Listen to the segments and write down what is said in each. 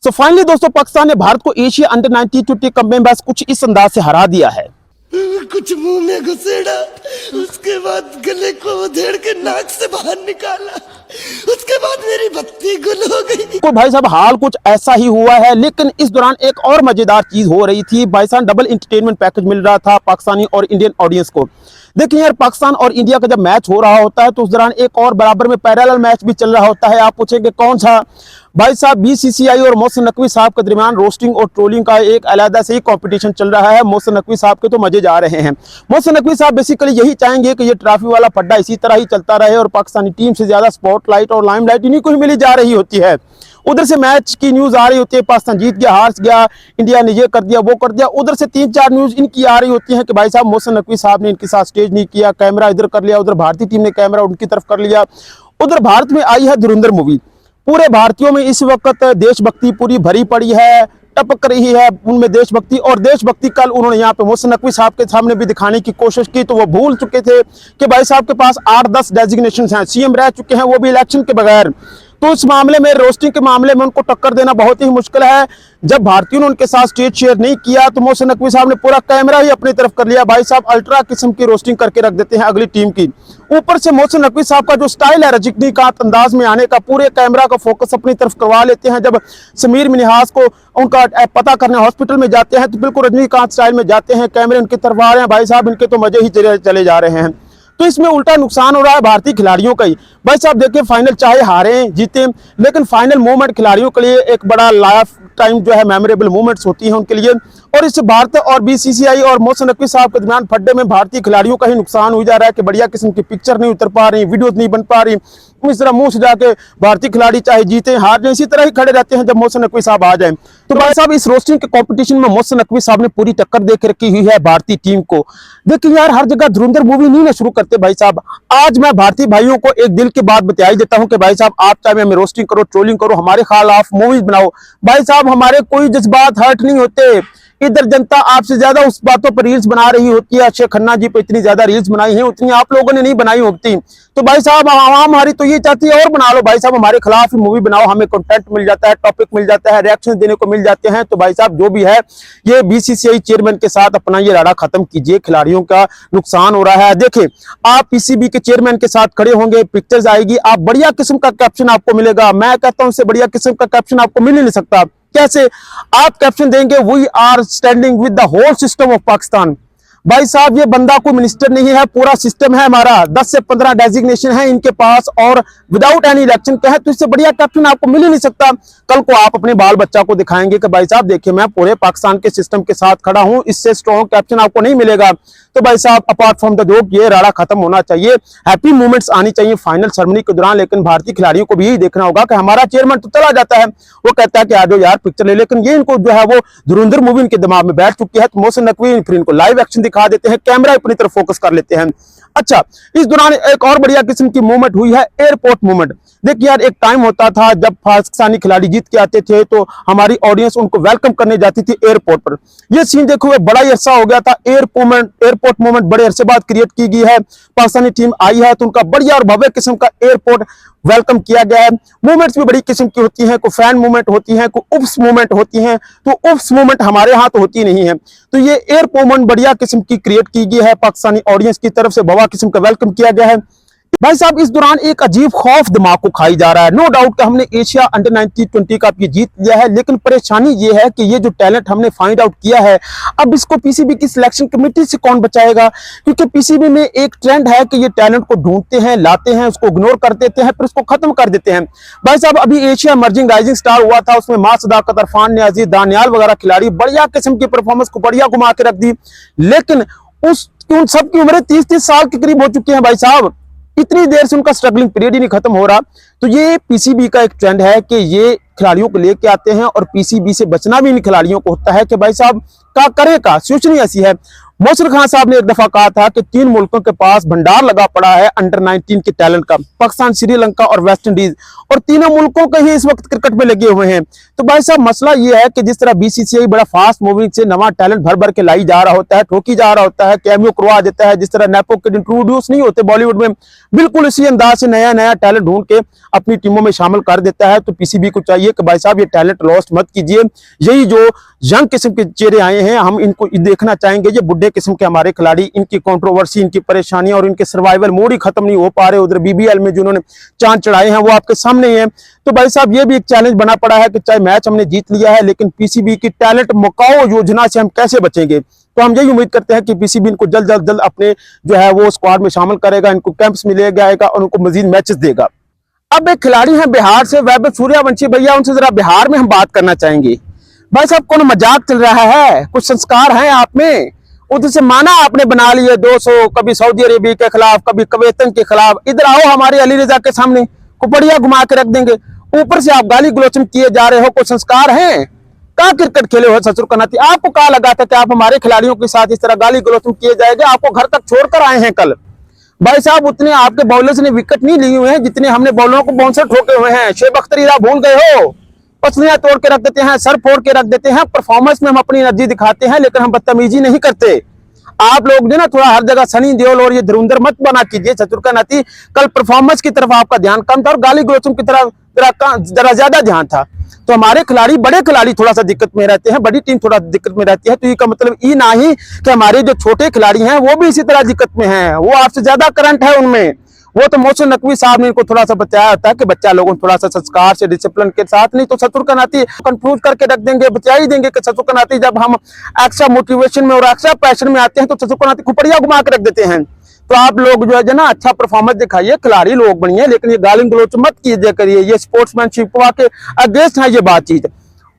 So finally दोस्तों पाकिस्तान ने भारत को एशिया अंडर 19 टी20 कप में बस कुछ इस अंदाज से हरा दिया है। कुछ मुंह में घुसेड़ा, उसके बाद गले को उधेड़ के नाक से बाहर निकाला, उसके बाद मेरी बत्ती गुल हो गई। तो भाई साहब हाल कुछ ऐसा ही हुआ है, लेकिन इस दौरान एक और मजेदार चीज हो रही थी। भाई साहब डबल एंटरटेनमेंट पैकेज मिल रहा था पाकिस्तानी और इंडियन ऑडियंस को। देखिए यार, पाकिस्तान और इंडिया का जब मैच हो रहा होता है तो उस दौरान एक और बराबर में पैरेलल मैच भी चल रहा होता है। आप पूछेंगे कौन सा? भाई साहब बीसीसीआई और मोहसिन नकवी साहब के दरमियान रोस्टिंग और ट्रोलिंग का एक अलग से ही कंपटीशन चल रहा है। मोहसिन नकवी साहब के तो मजे जा रहे हैं। मोहसिन नकवी साहब बेसिकली यही चाहेंगे कि ये ट्रॉफी वाला फड्डा इसी तरह ही चलता रहे और पाकिस्तानी टीम से ज्यादा स्पॉटलाइट और लाइमलाइट इन्हीं को ही मिली जा रही होती है। उधर से मैच की न्यूज आ रही होती है, पाकिस्तान जीत गया, हार गया, इंडिया ने ये कर दिया, वो कर दिया। उधर से 3-4 न्यूज इनकी आ रही होती है कि भाई साहब मोहसिन नकवी साहब ने इनके साथ स्टेज नहीं किया, कैमरा इधर कर लिया, उधर भारतीय टीम ने कैमरा उनकी तरफ कर लिया। उधर भारत में आई है धुरंधर मूवी। पूरे भारतीयों में इस वक्त देशभक्ति पूरी भरी पड़ी है, टपक रही है उनमें देशभक्ति। और देशभक्ति कल उन्होंने यहाँ पे मोहसिन नकवी साहब के सामने भी दिखाने की कोशिश की तो वो भूल चुके थे कि भाई साहब के पास 8-10 डेजिग्नेशन हैं, सीएम रह चुके हैं, वो भी इलेक्शन के बगैर। तो इस मामले में रोस्टिंग के मामले में उनको टक्कर देना बहुत ही मुश्किल है। जब भारतीयों ने उनके साथ स्टेज शेयर नहीं किया तो मोहसिन नकवी साहब ने पूरा कैमरा ही अपनी तरफ कर लिया। भाई साहब अल्ट्रा किस्म की रोस्टिंग करके रख देते हैं अगली टीम की। ऊपर से मोहसिन नकवी साहब का जो स्टाइल है रजनीकांत अंदाज में आने का, पूरे कैमरा का फोकस अपनी तरफ करवा लेते हैं। जब समीर मिन्हास को उनका पता करने हॉस्पिटल में जाते हैं तो बिल्कुल रजनीकांत स्टाइल में जाते हैं, कैमरे उनकी तरफ आ रहे हैं। भाई साहब इनके तो मजे ही चले जा रहे हैं। तो इसमें उल्टा नुकसान हो रहा है भारतीय खिलाड़ियों का ही। भाई साहब देखिए, फाइनल चाहे हारे जीते, लेकिन फाइनल मोमेंट खिलाड़ियों के लिए एक बड़ा लाइफ टाइम जो है मेमोरेबल मोमेंट्स होती हैं उनके लिए। और इससे भारत और बीसीसीआई और मोहसिन नकवी साहब के दरमियान फड्डे में भारतीय खिलाड़ियों का ही नुकसान हो जा रहा है कि बढ़िया किस्म की पिक्चर नहीं उतर पा रही, वीडियोज नहीं बन पा रही। इस तरह मुंह से जाके भारतीय खिलाड़ी चाहे जीते हार जाए इसी तरह ही खड़े रहते हैं जब मोहसिन नकवी साहब आ जाए। तो भाई साहब इस रोस्टिंग के कंपटीशन में मोहसिन नकवी साहब ने पूरी टक्कर दे के रखी हुई है भारतीय टीम को। देखिए यार, हर जगह धुरंधर मूवी नहीं ना शुरू करते भाई साहब। आज मैं भारतीय भाइयों को एक दिल की बात बताई देता हूं कि भाई साहब आप चाहे हमें रोस्टिंग करो, ट्रोलिंग करो, हमारे खिलाफ मूवीज बनाओ, भाई साहब हमारे कोई जज्बात हर्ट नहीं होते। इधर जनता आपसे ज्यादा उस बातों पर रील्स बना रही होती है। अक्षय खन्ना जी पे इतनी ज्यादा रील्स बनाई हैं, उतनी आप लोगों ने नहीं बनाई होती। तो भाई साहब आवाम हमारी तो ये चाहती है और बना लो भाई साहब, हमारे खिलाफ ही मूवी बनाओ, हमें कंटेंट मिल जाता है, टॉपिक मिल जाता है, रिएक्शन देने को मिल जाते हैं। तो भाई साहब जो भी है ये बीसीसीआई चेयरमैन के साथ अपना ये राड़ा खत्म कीजिए, खिलाड़ियों का नुकसान हो रहा है। देखिए आप पीसीबी के चेयरमैन के साथ खड़े होंगे, पिक्चर्स आएगी, आप बढ़िया किस्म का कैप्शन आपको मिलेगा। मैं कहता हूं उससे बढ़िया किस्म का कैप्शन आपको मिल ही नहीं सकता। कैसे आप कैप्शन देंगे? We are standing with the whole system of Pakistan. भाई साहब ये बंदा कोई मिनिस्टर नहीं है, पूरा सिस्टम है हमारा, 10 से 15 डेजिग्नेशन है इनके पास और विदाउट एनी इलेक्शन कहे तो इससे बढ़िया कैप्टन आपको मिल ही नहीं सकता। कल को आप अपने बाल बच्चा को दिखाएंगे कि भाई साहब देखिए मैं पूरे पाकिस्तान के सिस्टम के साथ खड़ा हूं, इससे स्ट्रॉन्ग कैप्टन आपको नहीं मिलेगा। तो भाई साहब अपार्ट फ्रॉम द जोक ये राड़ा खत्म होना चाहिए, हैप्पी मोमेंट्स आनी चाहिए फाइनल सेरेमनी के दौरान। लेकिन भारतीय खिलाड़ियों को भी यही देखना होगा कि हमारा चेयरमैन तो चला जाता है, वो कहता है कि आ जाओ यार पिक्चर ले, लेकिन ये इनको जो है वो धुरंधर मूवी इनके दिमाग में बैठ चुकी है। तो मोहसिन नकवी फिर इनको लाइव एक्शन दिखा देते हैं, कैमरा अपनी तरफ फोकस कर लेते हैं। अच्छा, इस दौरान एक और बढ़िया किस्म की मूवमेंट हुई है, एयरपोर्ट मूवमेंट। देखिए यार, एक टाइम होता था जब पाकिस्तानी खिलाड़ी जीत के आते थे तो हमारी ऑडियंस उनको वेलकम करने जाती थी एयरपोर्ट पर। ये सीन देखो बड़ा ही अरसा हो गया था। एयरपोर्ट मूवमेंट बड़े अरसे बाद क्रिएट की गई है। पाकिस्तानी टीम आई है तो उनका बढ़िया और भव्य किस्म का एयरपोर्ट वेलकम किया गया है। मूवमेंट्स भी बड़ी किस्म की होती हैं, कोई फैन मूवमेंट होती है, कोई उफ्स मूवमेंट होती हैं। तो उफ्स मूवमेंट हमारे यहाँ तो होती नहीं है। तो ये एयरपोर्ट मूवमेंट बढ़िया किस्म की क्रिएट की गई है, पाकिस्तानी ऑडियंस की तरफ से भव्य किस्म का वेलकम किया गया है। भाई साहब इस दौरान एक अजीब खौफ दिमाग को खाई जा रहा है। नो डाउट कि हमने एशिया अंडर 19 20 कप ये जीत लिया है, लेकिन परेशानी ये है कि ये जो टैलेंट हमने फाइंड आउट किया है अब इसको पीसीबी की सिलेक्शन कमेटी से कौन बचाएगा? क्योंकि पीसीबी में एक ट्रेंड है कि ये टैलेंट को ढूंढते हैं, लाते हैं, उसको इग्नोर कर देते हैं, फिर उसको खत्म कर देते हैं। भाई साहब अभी एशिया इमर्जिंग राइजिंग स्टार हुआ था, उसमें मां सदाकत, इरफान नियाजी, दानियाल वगैरह खिलाड़ी बढ़िया किस्म की परफॉर्मेंस को बढ़िया घुमा के रख दी, लेकिन उन सबकी उम्र 30-30 साल के करीब हो चुकी है। भाई साहब इतनी देर से उनका स्ट्रगलिंग पीरियड ही नहीं खत्म हो रहा। तो ये पीसीबी का एक ट्रेंड है कि ये खिलाड़ियों को लेके आते हैं और पीसीबी से बचना भी इन खिलाड़ियों को होता है कि भाई साहब क्या करेगा, सिचुएशन ऐसी है। मोहसिन खान साहब ने एक दफा कहा था कि 3 मुल्कों के पास भंडार लगा पड़ा है अंडर 19 के टैलेंट का, पाकिस्तान, श्रीलंका और वेस्ट इंडीज, और तीनों मुल्कों के ही इस वक्त क्रिकेट में लगे हुए हैं। तो भाई साहब मसला ये है कि जिस तरह बीसीसीआई बड़ा फास्ट मूविंग से नवा टैलेंट भर भर के लाई जा रहा होता है, ठोकी जा रहा होता है, कैमियो करवा देता है, जिस तरह नेपो किड इंट्रोड्यूस नहीं होते बॉलीवुड में, बिल्कुल इसी अंदाज से नया नया टैलेंट ढूंढ के अपनी टीमों में शामिल कर देता है। तो पीसीबी को चाहिए कि भाई साहब ये टैलेंट लॉस्ट मत कीजिए। यही जो यंग किस्म के चेहरे आए हैं हम इनको देखना चाहेंगे। ये बुढ़े किस्म के हमारे खिलाड़ी, इनकी कंट्रोवर्सी, इनकी परेशानियां और इनके सर्वाइवल मोड ही खत्म नहीं हो पा रहे। उधर बीबीएल में जिन्होंने चांद चढ़ाए हैं वो आपके सामने ही है। तो भाई साहब ये भी एक चैलेंज बना पड़ा है कि चाहे मैच हमने जीत लिया है, लेकिन पीसीबी की टैलेंट मुकाओ योजना से हम कैसे बचेंगे। तो हम यही उम्मीद करते हैं कि पीसीबी इनको जल्द अपने जो है वो स्क्वाड में शामिल करेगा, इनको कैंप्स में ले जाएगा और उनको मजीद मैचेस देगा। अब एक खिलाड़ी हैं बिहार से, वैभव सूर्यवंशी भैया, उनसे जरा बिहार में हम बात करना चाहेंगे। भाई साहब कौन मजाक चल रहा है? कुछ संस्कार हैं आप में? उधर से माना आपने बना लिए 200, कभी सऊदी अरेबिया के खिलाफ, कभी कवेतन के खिलाफ, इधर आओ हमारे अली रजा के सामने कुपड़िया घुमा के रख देंगे। ऊपर से आप गाली गलोचन किए जा रहे हो, कुछ संस्कार हैं? कहाँ क्रिकेट खेले हो ससुर कनाती? आपको कहा लगा था कि आप हमारे खिलाड़ियों के साथ इस तरह गाली गलोचन किए जाएंगे? आपको घर तक छोड़कर आए हैं कल। भाई साहब उतने आपके बॉलर्स ने विकेट नहीं लिए हुए हैं जितने हमने बॉलरों को बाउंसर ठोके हुए हैं। शेब अख्तर ईरा भूल गए हो? पसलियां तोड़ के रख देते हैं, सर फोड़ के रख देते हैं। परफॉर्मेंस में हम अपनी एनर्जी दिखाते हैं, लेकिन हम बदतमीजी नहीं करते। आप लोग जो ना थोड़ा हर जगह सनी देओल और ये धुरंधर मत बना कीजिए चतुर का नाती। कल परफॉर्मेंस की तरफ आपका ध्यान कम था और गाली गलोचन की तरफ जरा ज्यादा ध्यान था। तो हमारे खिलाड़ी, बड़े खिलाड़ी थोड़ा सा दिक्कत में रहते हैं, बड़ी टीम थोड़ा दिक्कत में रहती है। तो ये का मतलब ये ना ही कि हमारे जो छोटे खिलाड़ी हैं वो भी इसी तरह दिक्कत में हैं, वो आपसे ज्यादा करंट है उनमें। वो तो मोहसिन नकवी साहब ने इनको थोड़ा सा बताया होता है कि बच्चा लोगों थोड़ा सा संस्कार से, डिसिप्लिन के साथ, नहीं तो ससुर का नाती कंफ्यूज करके रख देंगे, बचा ही देंगे कि ससुर का नाती जब हम एक्स्ट्रा मोटिवेशन में और एक्स्ट्रा पैशन में आते हैं तो ससुर का नाती खुपड़िया घुमा के रख देते हैं। तो आप लोग जो है ना अच्छा परफॉर्मेंस दिखाइए, खिलाड़ी लोग बनिए, लेकिन ये गाली गलौच मत कीजिए करिए। ये स्पोर्ट्समैनशिप के अगेंस्ट है ये बातचीत।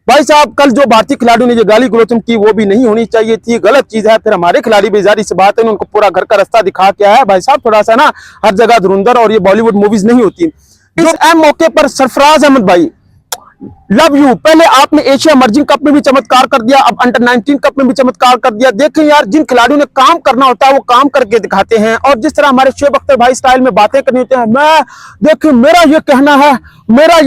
भाई साहब कल जो भारतीय खिलाड़ियों ने जो गाली गलौचन की वो भी नहीं होनी चाहिए थी, गलत चीज है। फिर हमारे खिलाड़ी भी जारी सी बात है, उनको पूरा घर का रास्ता दिखा के आया है। भाई साहब थोड़ा सा ना हर जगह धुरंधर और ये बॉलीवुड मूवीज नहीं होती। इस अहम मौके पर सरफराज अहमद भाई, लव यू। पहले आपने एशिया इमर्जिंग कप में भी चमत्कार कर दिया, अब अंडर 19 कप में भी चमत्कार कर दिया। देखें यार, जिन खिलाड़ियों ने काम करना होता है वो काम करके दिखाते हैं। और जिस तरह हमारे शेब अख्तर भाई स्टाइल में बातें करनी होती है, मैं देखिए मेरा ये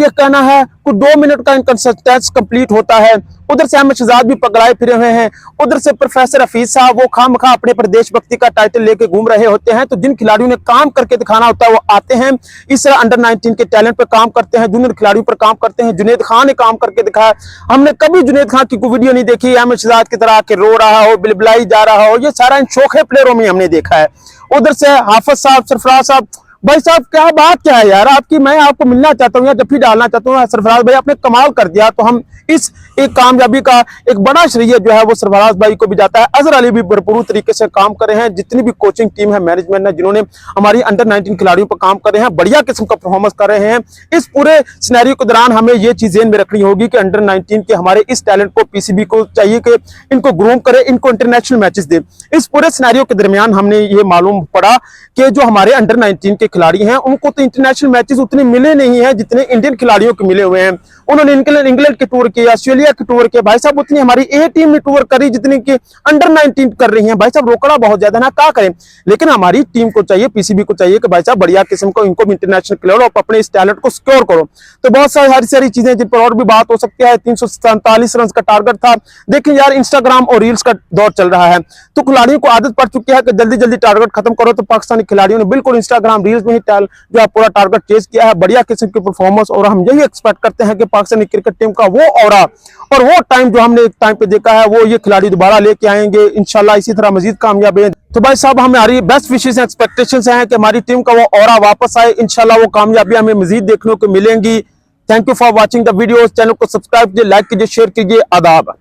कहना है कुछ 2 मिनट का इनकंसिस्टेंस कंप्लीट होता है। उधर से अहमद शहजाद भी पकड़ाए फिरे हुए हैं, उधर से प्रोफेसर हफीज साहब वो खामखा अपने पर देशभक्ति का टाइटल लेके घूम रहे होते हैं। तो जिन खिलाड़ियों ने काम करके दिखाना होता है वो आते हैं, इस तरह अंडर 19 के टैलेंट पर काम करते हैं, जूनियर खिलाड़ियों पर काम करते हैं। जुनेद खान ने काम करके दिखाया। हमने कभी जुनेद खान की कोई वीडियो नहीं देखी अहमद शहजाद की तरह के रो रहा हो, बिलबिलाई जा रहा हो। ये सारा इन शोखे प्लेयरों में हमने देखा है। उधर से हाफिज साहब, सरफराज साहब, भाई साहब क्या बात क्या है यार आपकी? मैं आपको मिलना चाहता हूँ या जब भी डालना चाहता हूँ। सरफराज भाई आपने कमाल कर दिया। तो हम इस एक कामयाबी का एक बड़ा श्रेय जो है वो सरफराज भाई को भी जाता है। अजहर अली भी भरपूर तरीके से काम कर रहे हैं, जितनी भी कोचिंग टीम है, मैनेजमेंट है, जिन्होंने हमारी अंडर 19 खिलाड़ियों पर काम कर रहे हैं, बढ़िया किस्म का परफॉर्मेंस कर रहे हैं। इस पूरे सिनेरियो के दौरान हमें ये चीज ध्यान में रखनी होगी कि अंडर 19 के हमारे इस टैलेंट को पीसीबी को चाहिए कि इनको ग्रूम करे, इनको इंटरनेशनल मैचेस दे। इस पूरे सिनेरियो के दरमियान हमने ये मालूम पड़ा कि जो हमारे अंडर 19 के खिलाड़ी हैं उनको तो इंटरनेशनल मैचेस उतने मिले नहीं हैं जितने इंडियन खिलाड़ियों को मिले हुए हैं। उन्होंने इंग्लैंड के टूर किए, ऑस्ट्रेलिया के टूर किए। भाई साहब उतनी हमारी ए टीम ने टूर करी जितनी की अंडर 19 कर रही हैं। भाई साहब रोकड़ा बहुत ज्यादा ना, क्या करें। लेकिन हमारी टीम को चाहिए, पीसीबी को चाहिए कि भाई साहब बढ़िया किस्म को इनको भी इंटरनेशनल खिलाओ और अपने इस टैलेंट को सिक्योर करो। तो बहुत सारी चीजें जिन पर और भी बात हो सकती है। 347 रन का टारगेट था। देखिए यार इंस्टाग्राम और रील्स का दौर चल रहा है, तो खिलाड़ियों को आदत पड़ चुकी है कि जल्दी टारगेट खत्म करो। तो पाकिस्तानी खिलाड़ियों ने बिल्कुल इंस्टाग्राम रील्स में ही जो पूरा टारगेट चेज किया है, बढ़िया किस्म की परफॉर्मेंस। और हम यही एक्सपेक्ट करते हैं कि पाकिस्तानी क्रिकेट टीम का वो ऑरा और वो टाइम जो हमने एक टाइम पे देखा है वो ये खिलाड़ी दोबारा लेके आएंगे इंशाल्लाह। इसी तरह मजीद कामयाबी है। तो भाई साहब हमारी बेस्ट विशेस एक्सपेक्टेशंस हैं कि हमारी टीम का वो ऑरा वापस आए। इंशाल्लाह वो कामयाबी हमें मजीद देखने को मिलेंगी। Thank you for watching the video. Channel को सब्सक्राइब कीजिए, लाइक कीजिए, शेयर कीजिए। आदाब।